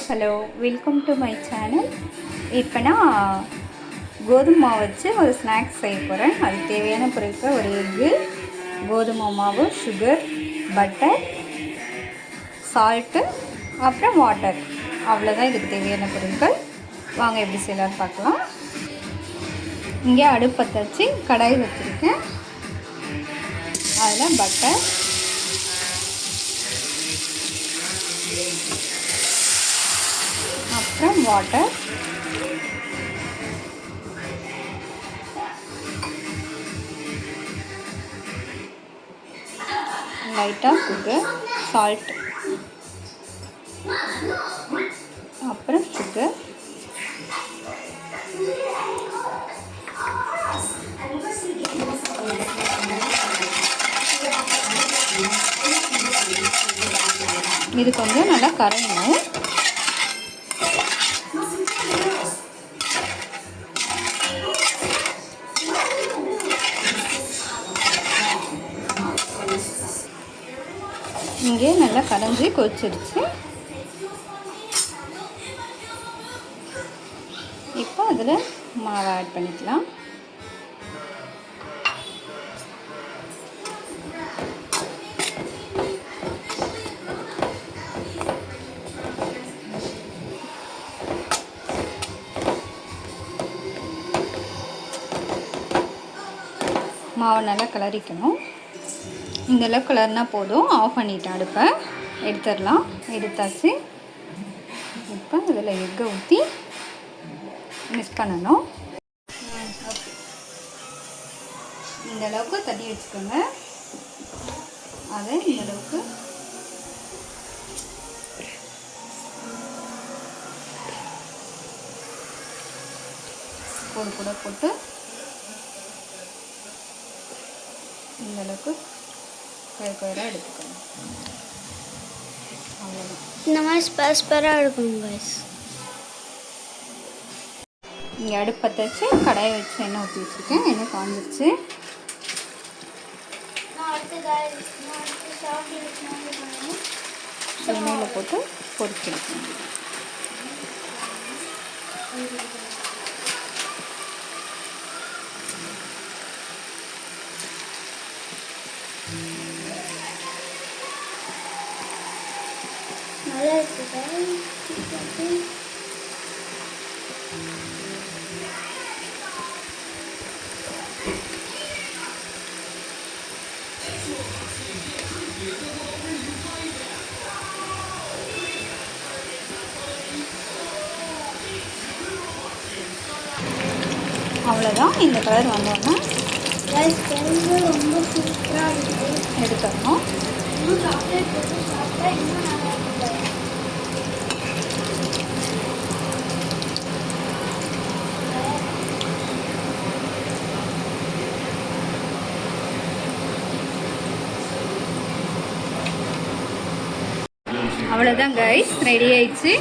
Hello welcome to my channel. இப்போ நான் கோதுமை மாவு வச்சு ஒரு ஸ்நாக்ஸ் செய்ய போகிறேன். அதுக்கு தேவையான பொருட்கள் ஒரு எக்கு, கோதுமை மாவு, சுகர், பட்டர், சால்ட்டு, அப்புறம் வாட்டர். அவ்வளோதான் இதுக்கு தேவையான பொருட்கள். வாங்க எப்படி செய்யலான்னு பார்க்கலாம். இங்கே அடுப்பத்தை வச்சு கடாய் வச்சுருக்கேன். அதில் பட்டர், அப்புறம் வாட்டர், லைட்டாக சுகர், சால்ட், அப்புறம் சுகர், இது கொஞ்சம் நல்லா கரையணும். இங்கே நல்லா கரைஞ்சி கொதிச்சிருச்சு. இப்போ அதில் மாவை ஆட் பண்ணிக்கலாம். மாவை நல்லா கிளறிக்கணும். இந்தளவு கலர்னா போதும். ஆஃப் பண்ணிவிட்டேன், அடுப்பை எடுத்துடலாம். எடுத்தாச்சு. இப்போ இதில் எக்கை ஊற்றி மிக்ஸ் பண்ணணும். இந்த அளவுக்கு தட்டி வச்சுக்கோங்க. அதை இந்த அளவுக்கு கூட போட்டு இந்த அளவுக்கு கொயராக எடுத்துக்கணும். அவ்வளோதான். இந்த மாதிரி ஸ்பெராக எடுக்கணும் கைஸ். இங்கே அடுப்பத்தை வச்சு கடாயை வச்சு எண்ணெய் ஊற்றி வச்சுருக்கேன். எண்ணெய் காஞ்சிருச்சு. எண்ணெயில் போட்டு பொரிச்சிருக்கேன். நல்லா இருக்குது. அவ்வளோதான். இந்த கலர் வந்தோன்னா ரொம்ப சூப்பராக இருக்குது. எடுத்துடணும். இன்னும் சாக்லேட் போட்டு சாப்பிட்டா இன்னும் நல்லா இருக்குது. அவ்வளோதான் கைஸ், ரெடி ஆயிடுச்சு.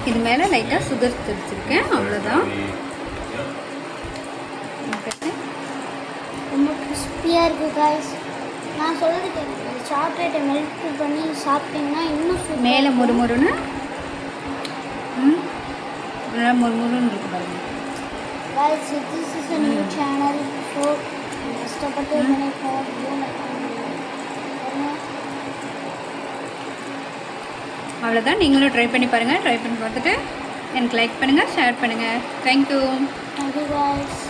இது மேலே லைட்டாக சுகர் தெரிச்சிருக்கேன். அவ்வளோதான். ரொம்ப கிறிஸ்பியாக இருக்குது கைஸ். நான் சொல்கிறது கேட்குறேன். சாக்லேட்டை மெல்ட் பண்ணி சாப்பிட்டீங்கன்னா இன்னும் மேலே முறுமுறுன்னு நல்லா முறுமுறுன்னு இருக்கு பாருங்க. Guys, this is a new channel. So கஷ்டப்பட்டு அவ்வளோதான். நீங்களும் ட்ரை பண்ணி பாருங்கள். ட்ரை பண்ணி பார்த்துட்டு எனக்கு லைக் பண்ணுங்கள், ஷேர் பண்ணுங்கள். தேங்க்யூ. Thank you guys.